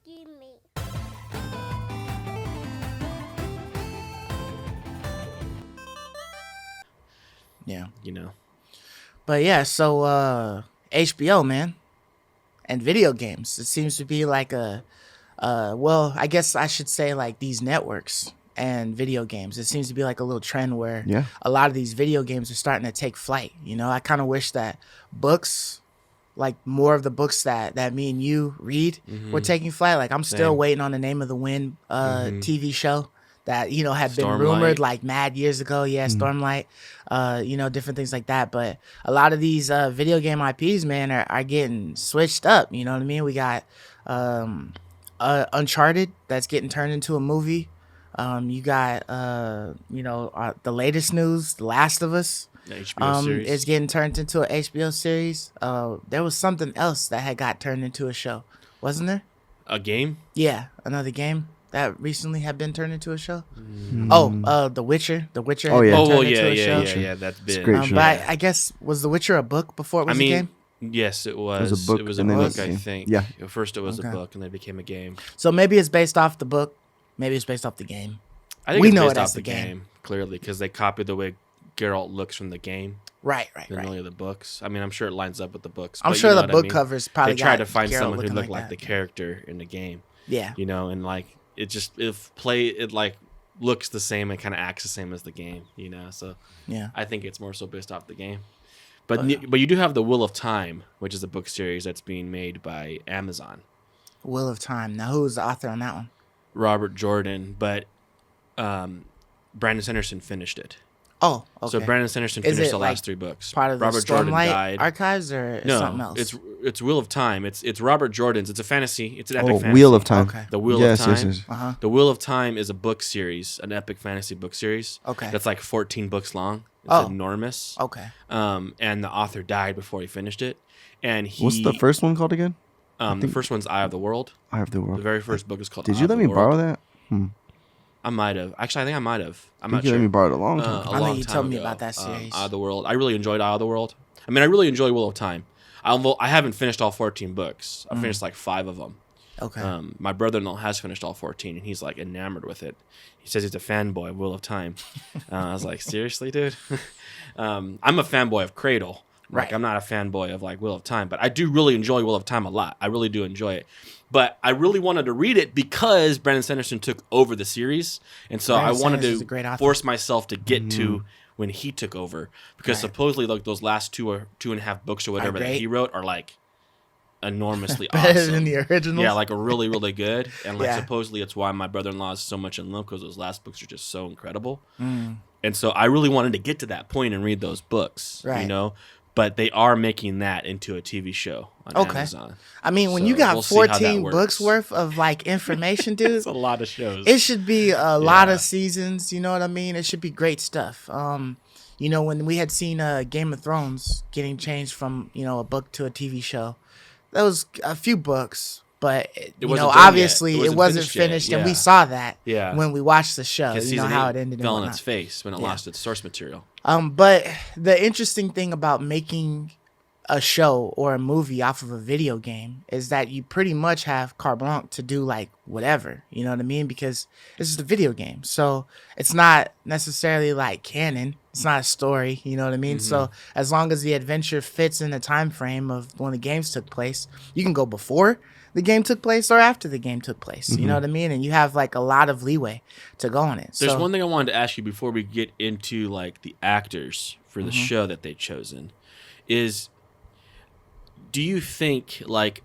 me. Yeah. You know. But yeah, so HBO, man, and video games. It seems to be like well, I guess I should say like these networks and video games. It seems to be like a little trend where Yeah. a lot of these video games are starting to take flight. You know, I kind of wish that books, like more of the books that me and you read, were taking flight. Like I'm still Same. waiting on the Name of the Wind TV show that had been Stormlight. rumored like mad years ago. Yeah, Stormlight, different things like that. But a lot of these video game IPs, man, are getting switched up. You know what I mean? We got Uncharted that's getting turned into a movie. You got the latest news, The Last of Us. The HBO series. Is getting turned into an HBO series. There was something else that had got turned into a show, wasn't there? A game? Yeah, another game that recently had been turned into a show. The Witcher. The Witcher. Oh, had yeah. been Oh, turned into a show. yeah. That's been. great show. But I guess was The Witcher a book before it was a game? Yes, it was. It was a book, It was a and then book, it was a I game. think. Yeah. At first, it was a Okay. book, and then it became a game. So maybe it's based off the book. Maybe it's based off the game. I think We it's know based it off as the the game. game, clearly, because they copied the way Geralt looks from the game Right. than really the books. I mean, I'm sure it lines up with the books. I'm but sure you know the what I book mean? covers probably They tried got to find Geralt someone who looking looked like that. the character in the game. Yeah. And like it looks the same and kind of acts the same as the game. So Yeah. I think it's more so based off the game. But you do have the Wheel of Time, which is a book series that's being made by Amazon. Wheel of Time. Now, who was the author on that one? Robert Jordan, but Brandon Sanderson finished it. Oh, okay. So Brandon Sanderson Is finished it, the like, last 3 books. part of the Robert Jordan Stormlight died. archives or No, something else? it's Wheel of Time. It's Robert Jordan's. It's a fantasy. It's an epic fantasy. Wheel of Time. Okay. The Wheel yes, of Time. Yes, yes. Uh-huh. The Wheel of Time is a book series, an epic fantasy book series. Okay. That's like 14 books long. It's Oh. enormous. Okay. And the author died before he finished it. And What's the first one called again? The first one's Eye of the World. Eye of the World. The very first book is called Did Eye you of let the me World. borrow that? I might have. Actually, I think I might have. I'm I not think you sure. let me borrow it a long time. A I think long you time told me ago. about that series. Eye of the World. I really enjoyed Eye of the World. I mean, I really enjoy Wheel of Time. I haven't finished all 14 books. I finished like 5 of them. Okay. My brother-in-law has finished all 14, and he's like enamored with it. He says he's a fanboy of Wheel of Time. I was like, seriously, dude? I'm a fanboy of Cradle. Like, Right. I'm not a fanboy of like Wheel of Time, but I do really enjoy Wheel of Time a lot. I really do enjoy it. But I really wanted to read it because Brandon Sanderson took over the series, and so Brandon I wanted Sanderson's a great to author. force myself to get to when he took over, because Right. supposedly like those last 2.5 books or whatever that great. he wrote are like enormously Better awesome. than the originals? Yeah, like really, really good. And like Yeah. supposedly it's why my brother-in-law is so much in love, because those last books are just so incredible. Mm. And so I really wanted to get to that point and read those books, Right. But they are making that into a TV show on Okay. Amazon. I mean, when So you got we'll see how that 14 works. books worth of like information, dude, It's a lot of shows. it should be a lot Yeah. of seasons. You know what I mean? It should be great stuff. When we had seen Game of Thrones getting changed from a book to a TV show, that was a few books, but wasn't done yet. obviously It it wasn't wasn't finished yet. finished, and we Yeah. saw that Yeah. when we watched the show. Because You know season how 8 it ended and fell on whatnot. its face when it Yeah. lost its source material. But the interesting thing about making a show or a movie off of a video game is that you pretty much have carte blanche to do like whatever, you know what I mean? Because it's just a video game. So it's not necessarily like canon. It's not a story, you know what I mean? So as long as the adventure fits in the time frame of when the games took place, you can go before the game took place or after the game took place. You know what I mean? And you have like a lot of leeway to go on it. There's so, one thing I wanted to ask you before we get into like the actors for Mm-hmm. the show that they've chosen is, do you think like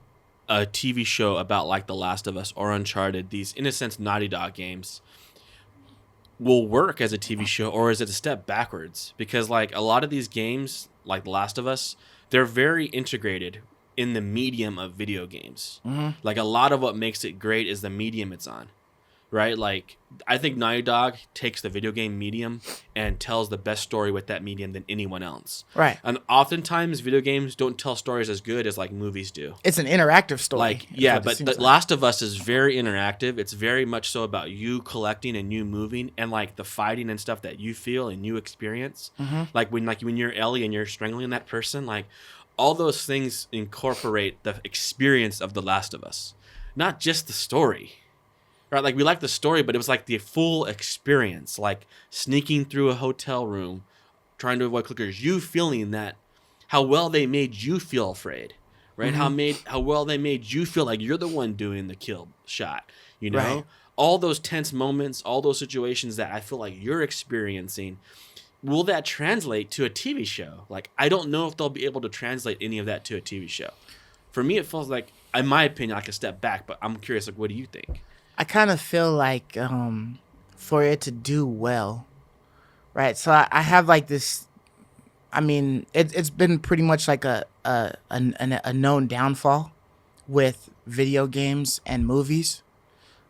a TV show about like The Last of Us or Uncharted, these in a sense Naughty Dog games, will work as a TV show, or is it a step backwards? Because like a lot of these games like The Last of Us, they're very integrated in the medium of video games. Like a lot of what makes it great is the medium it's on. Right? Like, I think Naughty Dog takes the video game medium and tells the best story with that medium than anyone else. right. And oftentimes, video games don't tell stories as good as, like, movies do. It's an interactive story. Like, is yeah, what it but seems The like. Last of Us is very interactive. It's very much so about you collecting and you moving and, like, the fighting and stuff that you feel and you experience. Like, when you're Ellie and you're strangling that person, like, all those things incorporate the experience of The Last of Us. not just the story, right? Like, we like the story, but it was like the full experience, like sneaking through a hotel room, trying to avoid clickers, you feeling that, how well they made you feel afraid, right? How well they made you feel like you're the one doing the kill shot, you know? Right. All those tense moments, all those situations that I feel like you're experiencing, will that translate to a TV show? Like, I don't know if they'll be able to translate any of that to a TV show. For me, it feels like, in my opinion, like a step back, but I'm curious, like, what do you think? I kind of feel like for it to do well, right? So I have like this. I mean, it's been pretty much like a known downfall with video games and movies,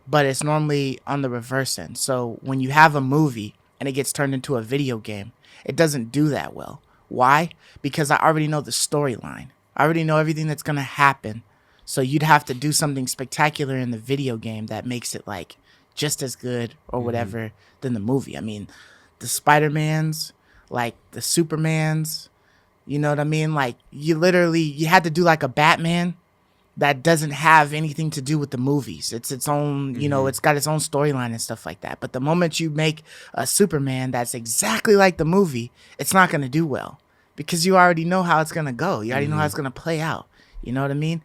but it's normally on the reverse end. So when you have a movie and it gets turned into a video game, it doesn't do that well. Why? Because I already know the storyline. I already know everything that's going to happen. So you'd have to do something spectacular in the video game that makes it like just as good or whatever than the movie. I mean, the Spider-Mans, like the Supermans, you know what I mean? Like you had to do like a Batman that doesn't have anything to do with the movies. It's its own, you know, it's got its own storyline and stuff like that. But the moment you make a Superman that's exactly like the movie, it's not going to do well because you already know how it's going to go. You already know how it's going to play out. You know what I mean?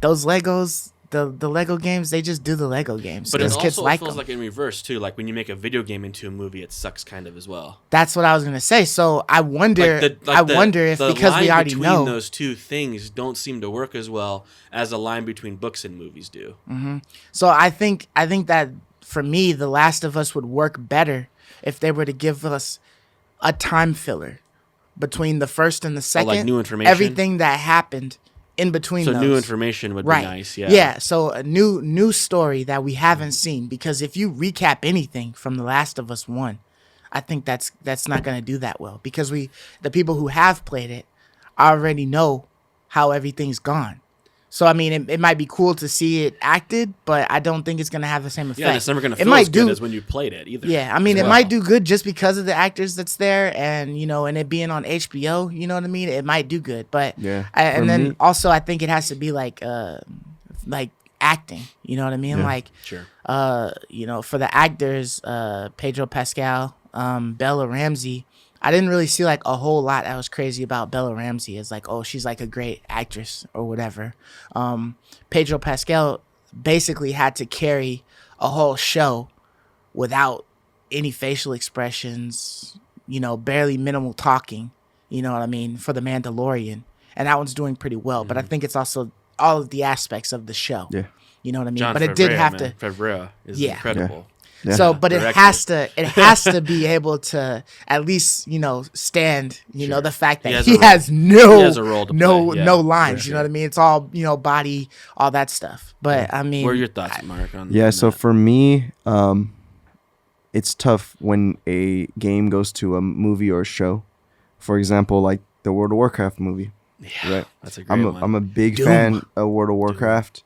Those Legos, the Lego games, they just do the Lego games. But it Kids also like feels them. like in reverse, too. Like, when you make a video game into a movie, it sucks kind of as well. That's what I was going to say. So I wonder, if the because we line already between know. those two things don't seem to work as well as a line between books and movies do. So I think that for me, The Last of Us would work better if they were to give us a time filler between the first and the second. like new information? Everything that happened in between So those. new information would be nice, yeah. Yeah, so a new story that we haven't seen, because if you recap anything from The Last of Us 1, I think that's not going to do that well, because the people who have played it already know how everything's gone. So I mean, it might be cool to see it acted, but I don't think it's going to have the same effect. Yeah, and it's never going to feel as good as when you played it either. Yeah, I mean, it might do good just because of the actors that's there, and and it being on HBO. You know what I mean? It might do good, but Yeah. and then also I think it has to be like acting. You know what I mean? Yeah. Like, Sure. for the actors, Pedro Pascal, Bella Ramsey. I didn't really see like a whole lot that was crazy about Bella Ramsey. It's like, oh, she's like a great actress or whatever. Pedro Pascal basically had to carry a whole show without any facial expressions, barely minimal talking, you know what I mean, for The Mandalorian. And that one's doing pretty well. But I think it's also all of the aspects of the show. Yeah. You know what I mean? John but Favreau, it did have to. Favreau is Yeah. incredible. Yeah. So, but Director. it has to be able to at least, stand, Sure. the fact that He he has has a role to no play, yeah, no lines. for You know sure. what I mean? It's all, body, all that stuff. But I mean, What are your thoughts, Mark? On Yeah, on so that? for me, it's tough when a game goes to a movie or a show. For example, like the World of Warcraft movie. Yeah, Right. that's a great one. I'm a big Doom. fan of World of Warcraft,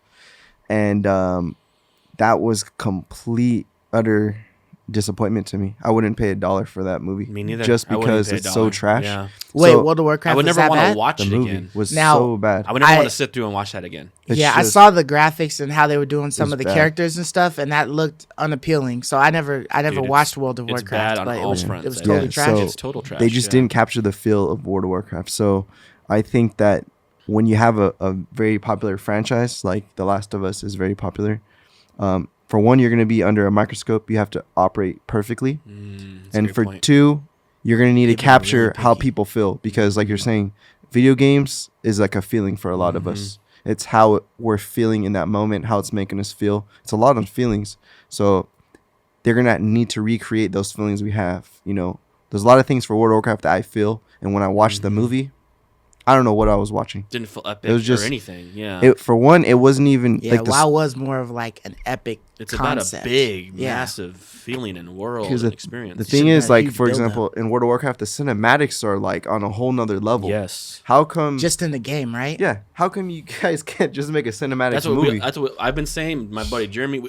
and that was complete utter disappointment to me. I wouldn't pay $1 for that movie. Me neither. Just I wouldn't because pay it's so $1. trash. Yeah. wait, So, World of Warcraft I would was never that want to bad? watch The it movie again. was Now, so bad. I would never I- want to sit through and watch that again. It's Yeah, I just- saw the graphics and how they were doing some It's of the bad. characters and stuff, and that looked unappealing. So I never Dude, watched World of it's Warcraft, bad on but all it fronts. was Yeah, totally trash. so It's total trash. They just yeah. didn't capture the feel of World of Warcraft. So I think that when you have a very popular franchise, like The Last of Us is very popular, for one, you're going to be under a microscope. You have to operate perfectly. That's a And great for point. two, you're going to need to People are really capture how picky. people feel. Because like you're saying, video games is like a feeling for a lot of us. It's how we're feeling in that moment, how it's making us feel. It's a lot of feelings. So they're going to need to recreate those feelings we have. There's a lot of things for World of Warcraft that I feel. And when I watched the movie, I don't know what I was watching. Didn't feel epic It was just- or anything. Yeah. For one, it wasn't even Yeah, like WoW was more of like an epic It's about a concept. big, Yeah. massive feeling and world Because and experience. the thing is, That like, huge for buildup. example, in World of Warcraft, the cinematics are like on a whole nother level. Yes. How come? Just in the game, right? Yeah. How come you guys can't just make a cinematic That's what movie? that's what I've been saying. My buddy Jeremy,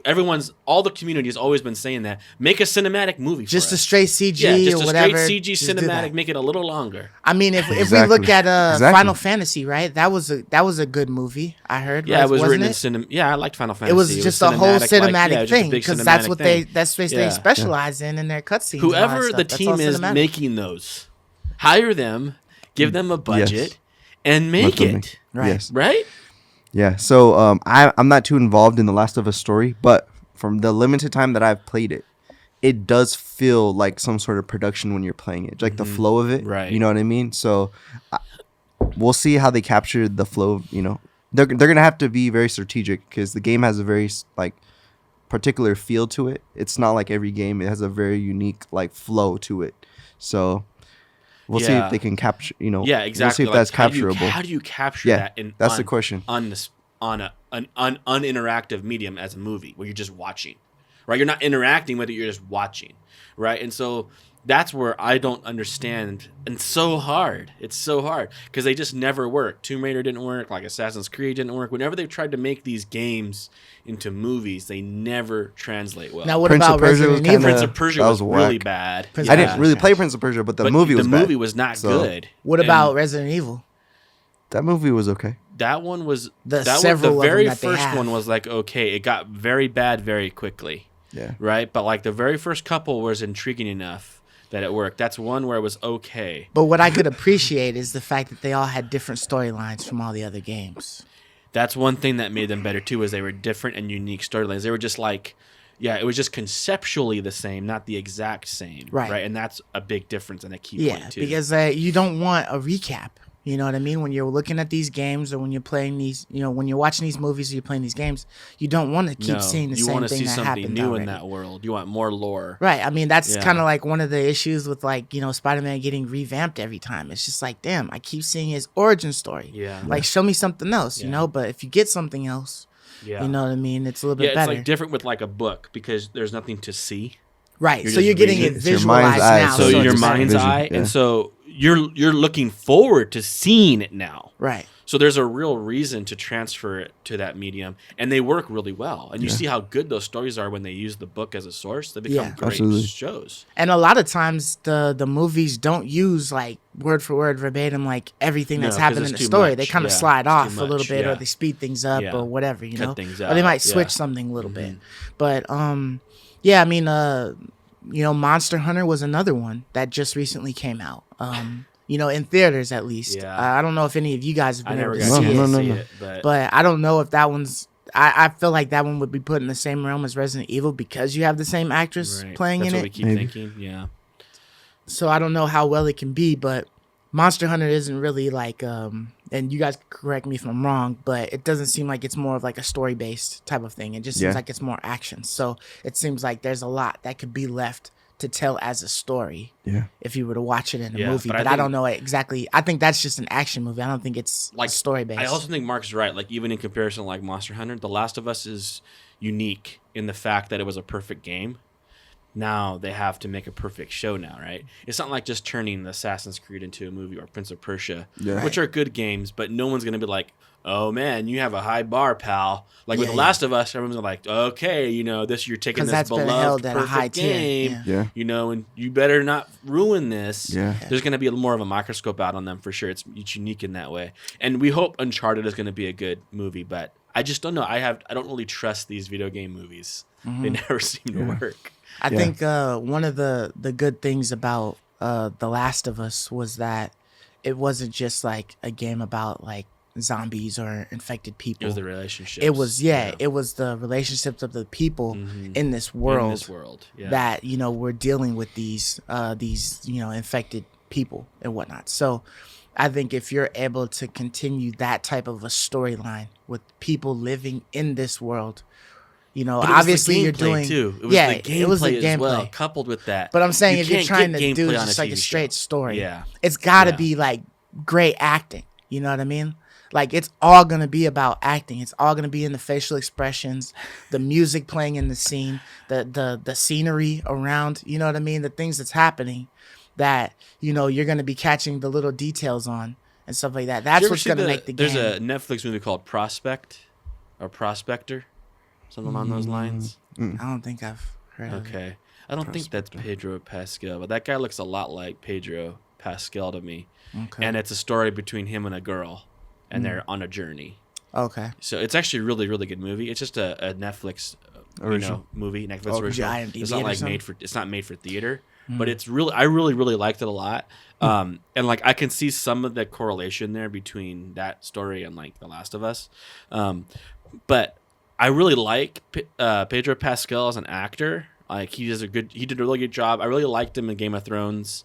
all the community has always been saying that. Make a cinematic movie. Just for a us. straight CG yeah, just or a whatever. straight CG just do cinematic. that. Make it a little longer. I mean, if we Exactly. look at Exactly. Final Fantasy, right? That was a good movie. I heard. Yeah, right? it was Wasn't written it? in cinema. Yeah, I liked Final Fantasy. It was just a whole cinematic just a thing big because that's cinematic what thing. they Yeah. specialize in their cutscenes. Whoever the team is making those, hire them, give them a budget, and make Let them it. Right. Yes. Right? Yeah. So I'm not too involved in the Last of Us story, but from the limited time that I've played it, it does feel like some sort of production when you're playing it, like the flow of it. Right. You know what I mean? So we'll see how they capture the flow. You know, they're gonna have to be very strategic because the game has a very like particular feel to it. It's not like every game; it has a very unique like flow to it. So we'll see Yeah. if they can capture. You know, Yeah, exactly. We'll see if that's how do you- capturable. How do you capture Yeah, that? In that's the question. On an uninteractive medium as a movie where you're just watching, right? You're not interacting with it; you're just watching, right? And so that's where I don't understand. And it's so hard because they just never work. Tomb Raider didn't work. Like Assassin's Creed didn't work. Whenever they've tried to make these games into movies, they never translate well. Now, what Prince of about Persia was Resident kinda- Evil? Prince of Persia that was was really whack. bad. Prince I of didn't Persia. really play Prince of Persia, but the movie was bad. was not So- good. What And about Resident Evil? That movie was okay. that one? Was The that several the of them very that they first have. one was like okay. It got very bad very quickly. Yeah. Right, but like the very first couple was intriguing enough that it worked. That's one where it was okay. But what I could appreciate is the fact that they all had different storylines from all the other games. That's one thing that made them better too, is they were different and unique storylines. They were just like, yeah, it was just conceptually the same, not the exact same. Right. And that's a big difference and a key Yeah, point too. because you don't want a recap. You know what I mean? When you're looking at these games or when you're playing these, when you're watching these movies or you're playing these games, you don't want to keep seeing the you same want to thing see that something happened new already. in that world. You want more lore. Right. I mean, that's Yeah. kind of like one of the issues with like, Spider-Man getting revamped every time. It's just like, damn, I keep seeing his origin story. Yeah. Like, show me something else, Yeah. But if you get something else, Yeah. you know what I mean? It's a little Yeah, bit it's better. like different with like a book because there's nothing to see. Right. you're So you're just getting reading. it It's your mind's visualized eye, now. So it's your just mind's vision, eye, yeah. and so you're looking forward to seeing it now. Right. So there's a real reason to transfer it to that medium, and they work really well. And you see how good those stories are when they use the book as a source. They become Yeah. great Absolutely. shows. And a lot of times the movies don't use like word for word verbatim like everything that's No, 'cause happened it's in the too story. much. They kind of Yeah, slide it's too off a little much. bit or Yeah. they speed things up Yeah. or whatever, you Cut know. things Or they out. might switch Yeah. something a little bit. Mhm. But yeah, I mean Monster Hunter was another one that just recently came out. In theaters at least. Yeah. I don't know if any of you guys have I been never able to got see to it. No. see it, But I don't know if that one's. I feel like that one would be put in the same realm as Resident Evil because you have the same actress right. playing That's in what we it. keep Maybe. thinking. Yeah. So I don't know how well it can be, but Monster Hunter isn't really like. And you guys can correct me if I'm wrong, but it doesn't seem like it's more of like a story based type of thing. It just seems Yeah. like it's more action. So it seems like there's a lot that could be left to tell as a story. Yeah. If you were to watch it in a Yeah, movie, but I but I think- don't know exactly. I think that's just an action movie. I don't think it's Like, story based. I also think Mark's right. Like even in comparison, like Monster Hunter, The Last of Us is unique in the fact that it was a perfect game. Now they have to make a perfect show now, right? It's not like just turning Assassin's Creed into a movie or Prince of Persia, Yeah. which are good games, but no one's gonna be like, "Oh man, you have a high bar, pal." Like with Yeah, The Last of Us, everyone's like, "Okay, this you're taking because this that's been beloved held at a perfect high tier. game, Yeah. Yeah. and you better not ruin this." Yeah. There's going to be more of a microscope out on them for sure. It's unique in that way, and we hope Uncharted is going to be a good movie. But I just don't know. I don't really trust these video game movies. They never seem to work. I Yeah. think one of the good things about The Last of Us was that it wasn't just like a game about like zombies or infected people. It was the relationships. It was it was the relationships of the people in this world, in this world. Yeah. that we're dealing with these infected people and whatnot. So I think if you're able to continue that type of a storyline with people living in this world, But it was obviously the you're gameplay, doing too. It was yeah, the gameplay it was the as well, gameplay. coupled with that. But I'm saying You if you're can't trying get to do gameplay on just a like a TV straight show. story, Yeah. it's got to Yeah. be like great acting. You know what I mean? Like it's all gonna be about acting. It's all gonna be in the facial expressions, the music playing in the scene, the scenery around. You know what I mean? The things that's happening that you're gonna be catching the little details on and stuff like that. Did you That's ever what's see gonna make the game. There's a Netflix movie called Prospect or Prospector, something along those lines. I don't think I've heard of it. Okay. I don't think that's Pedro Pascal, but that guy looks a lot like Pedro Pascal to me. Okay. And it's a story between him and a girl, and they're on a journey. Okay. So it's actually a really, really good movie. It's just a Netflix Original. movie, Netflix original. IMDb It's not or like something? it's not made for theater, but it's really, I really, really liked it a lot. And like I can see some of the correlation there between that story and like The Last of Us. But I really like Pedro Pascal as an actor. Like he did a really good job. I really liked him in Game of Thrones.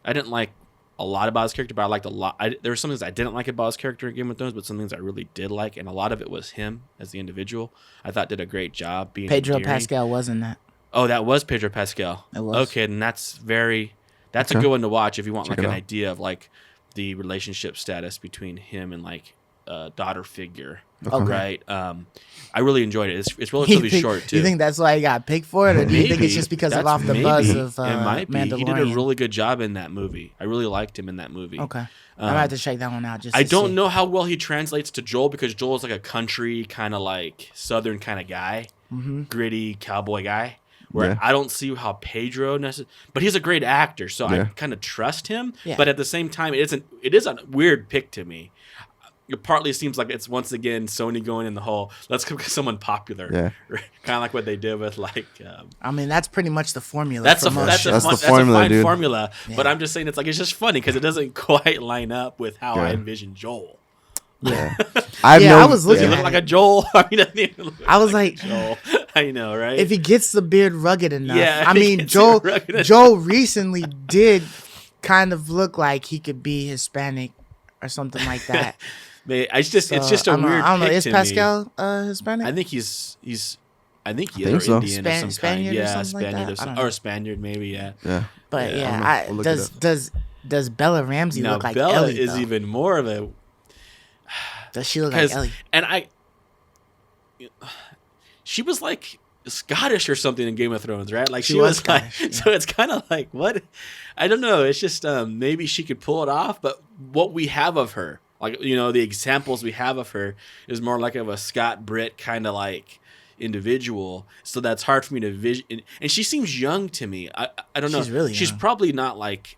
I didn't like a lot about his character, but I liked a lot. There were some things I didn't like about his character in Game of Thrones, but some things I really did like, and a lot of it was him as the individual. I thought did a great job being Pedro endearing. Pascal wasn't that. Oh, that was Pedro Pascal. It was. Okay, then that's a Okay. good one to watch if you want Check like it an out. idea of like the relationship status between him and like a daughter figure. Okay. Right. I really enjoyed it. It's relatively short too. You think that's why he got picked for it, or do you think it's just because of That's off the maybe. buzz of It might be. Mandalorian? He did a really good job in that movie. I really liked him in that movie. Okay. I'm gonna have to check that one out. Just I to don't see. know how well he translates to Joel because Joel is like a country kind of like southern kind of guy, gritty cowboy guy. Where Yeah. I don't see how Pedro necessarily, but he's a great actor, so I Yeah. kind of trust him. Yeah. But at the same time, it is a weird pick to me. It partly seems like it's once again Sony going in the whole let's go get someone popular, Yeah. kind of like what they did with like. I mean, that's pretty much the formula. That's for a most that's a shows. That's fun, the that's a formula, fine dude. formula. Yeah. But I'm just saying it's like it's just funny because it doesn't quite line up with how I Yeah. envision Joel. Yeah. I Yeah, I was Does looking he at look it. like a Joel? I mean, doesn't even look I was like like, Joel. I know, right? if he gets the beard rugged enough. Yeah, I if he mean, gets Joe it rugged enough. Joe recently did kind of look like he could be Hispanic or something like that. It's just So, a I don't know- weird. I don't know. pick Is to me. Pascal Hispanic? I think he's. I think he think is so. Indian of some Spaniard kind. or Yeah, something like Spaniard that? of I some, don't know. or Spaniard maybe. Yeah. Yeah. But Yeah, yeah, I'll look it does Bella Ramsey Now look like Bella Ellie? is though? even more of a Does she look like because Ellie? and she was like Scottish or something in Game of Thrones, right? Like She she, was was like, Scottish, yeah. so it's kind of like what I don't know. It's just maybe she could pull it off, but what we have of her, like the examples we have of her, is more like of a Scott Brit kind of like individual. So that's hard for me to vision. And she seems young to me. I don't know. She's really She's young. probably not like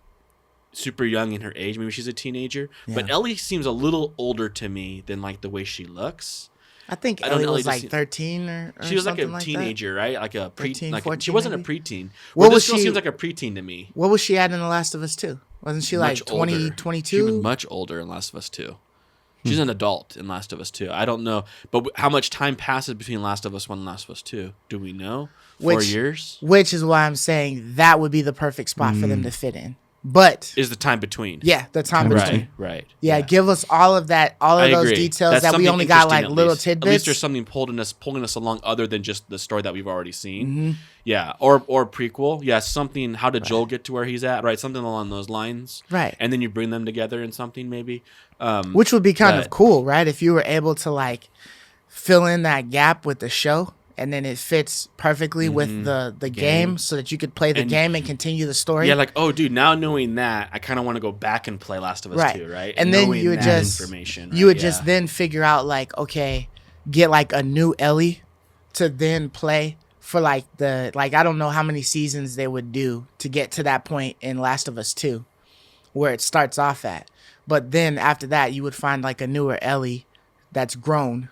super young in her age. Maybe she's a teenager. But Yeah. Ellie seems a little older to me than like the way she looks. I think I don't Ellie know, was just like seem- 13 or She was like a something that. teenager, right? Like a pre. 13, Like 14 she wasn't maybe? a preteen. What Well, was this girl she- seems like a preteen to me. What was she at in The Last of Us 2? Wasn't she like Much 20, older. 22? She was much older in Last of Us 2. She's an adult in Last of Us 2. I don't know, but how much time passes between Last of Us 1 and Last of Us 2? Do we know? 4 Which- years Which is why I'm saying that would be the perfect spot for them to fit in. But is the time between. yeah, the time between. Right. Yeah, give us all of that, all of I those agree. details That's that we something only got interesting like at little least. tidbits. At least there's something pulling us along other than just the story that we've already seen. Mm-hmm. Yeah, or prequel. Yeah, something. How did Joel get to where he's at? Right, something along those lines. Right. and then you bring them together in something maybe. Which would be kind of but- cool, right? If you were able to like fill in that gap with the show, and then it fits perfectly with the game, so that you could play the And- game and continue the story. Yeah, like dude, now knowing that, I kind of want to go back and play Last of Us Right. 2, right? And then Knowing you would that just information. you right? would just Yeah. then figure out like, okay, get like a new Ellie to then play for like I don't know how many seasons they would do to get to that point in Last of Us 2 where it starts off at. But then after that you would find like a newer Ellie that's grown,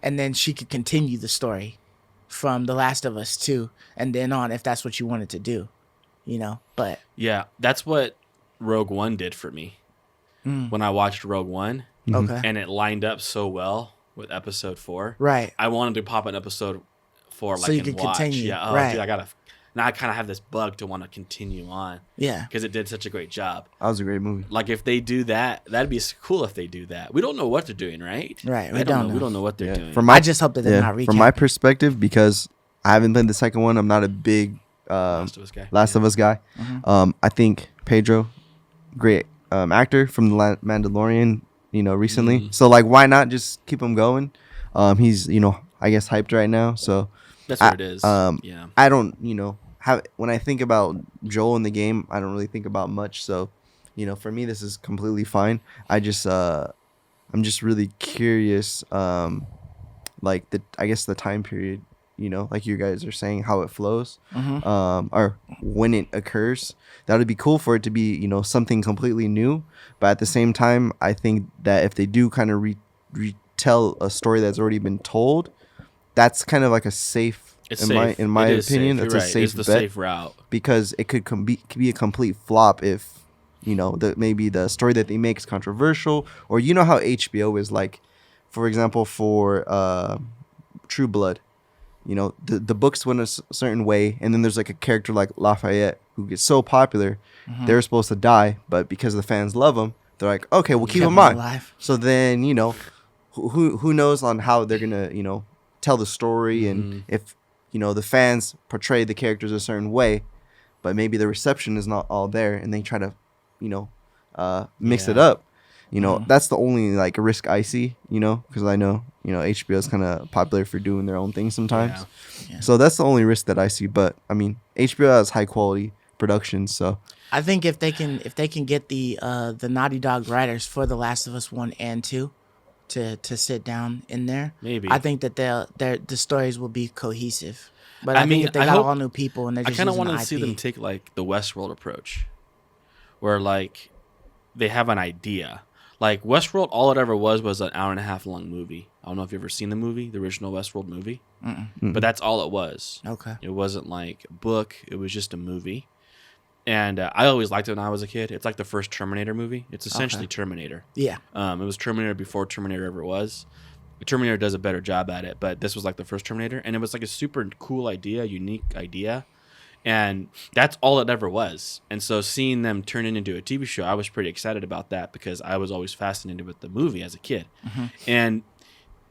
and then she could continue the story from The Last of Us 2 and then on, if that's what you wanted to do, but Yeah, that's what Rogue One did for me. When I watched Rogue One, okay. and it lined up so well with Episode 4. Right. I wanted to pop an Episode 4 So like you and could watch. continue, Yeah, right. dude, now I kind of have this bug to want to continue on Yeah. because it did such a great job. That was a great movie. Like if they do that, that'd be cool if they do that. We don't know what they're doing, right? Right, We we don't know. We don't know what they're doing. From my I just hope that they're not recapping. from my perspective, because I haven't played the second one, I'm not a big Last of Us guy. Last of Us guy. Mm-hmm. I think Pedro, great actor from the Mandalorian. recently. So like, why not just keep him going? He's I guess hyped right now. So That's I, what it is. Yeah. I don't have when I think about Joel in the game, I don't really think about much. So for me, this is completely fine. I'm just really curious. Like I guess the time period, like you guys are saying, how it flows, or when it occurs. That would be cool for it to be, something completely new. But at the same time, I think that if they do kind of retell a story that's already been told, that's kind of like a safe. It's in safe. my It is opinion, safe. it's You're a right. safe It's the bet safe route. because it could be a complete flop if maybe the story that they make is controversial, or how HBO is like, for example, for True Blood. The books went a certain way, and then there's like a character like Lafayette who gets so popular, they're supposed to die, but because the fans love him, they're like, okay, we'll keep Kept him him on. alive. So then who knows on how they're gonna tell the story, and if the fans portray the characters a certain way, but maybe the reception is not all there, and they try to mix it Yeah. up. That's the only like risk I see, because I know HBO is kind of popular for doing their own thing sometimes. Yeah. So that's the only risk that I see. But I mean, HBO has high quality productions, so I think if they can get the Naughty Dog writers for The Last of Us 1 and 2 to sit down in there, Maybe. I think that the stories will be cohesive. But I I, mean, think if they I got hope- all new people and they're I just kind of using want the to see IP. them take like the Westworld approach, where like they have an idea. Like Westworld, all it ever was an hour and a half long movie. I don't know if you've ever seen the movie, the original Westworld movie, but that's all it was. Okay. It wasn't like a book; it was just a movie. And I always liked it when I was a kid. It's like the first Terminator movie. It's essentially Terminator. Yeah. It was Terminator before Terminator ever was. Terminator does a better job at it, but this was like the first Terminator, and it was like a super cool idea, unique idea, and that's all it ever was. And so seeing them turn it into a TV show, I was pretty excited about that because I was always fascinated with the movie as a kid. And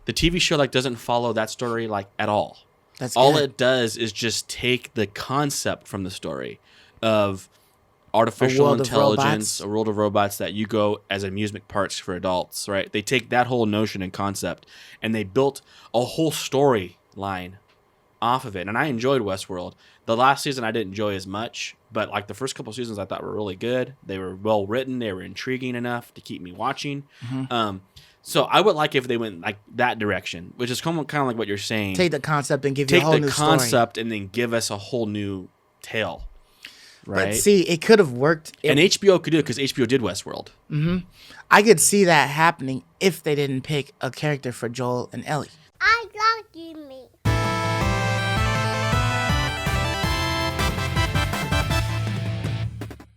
the TV show like doesn't follow that story like at all. That's All good. it does is just take the concept from the story of artificial world of intelligence, robots. a world of robots that you go as amusement parks for adults, right? They take that whole notion and concept and they built a whole storyline off of it. And I enjoyed Westworld. The last season I didn't enjoy as much, but like the first couple seasons I thought were really good. They were well written. They were intriguing enough to keep me watching. So I would like if they went like that direction, which is kind of like what you're saying. Take the concept and give you a Take whole the new concept and then give us a whole new tale. story. Right. But see, it could have worked. And HBO could do it because HBO did Westworld. I could see that happening if they didn't pick a character for Joel and Ellie. I love you, me.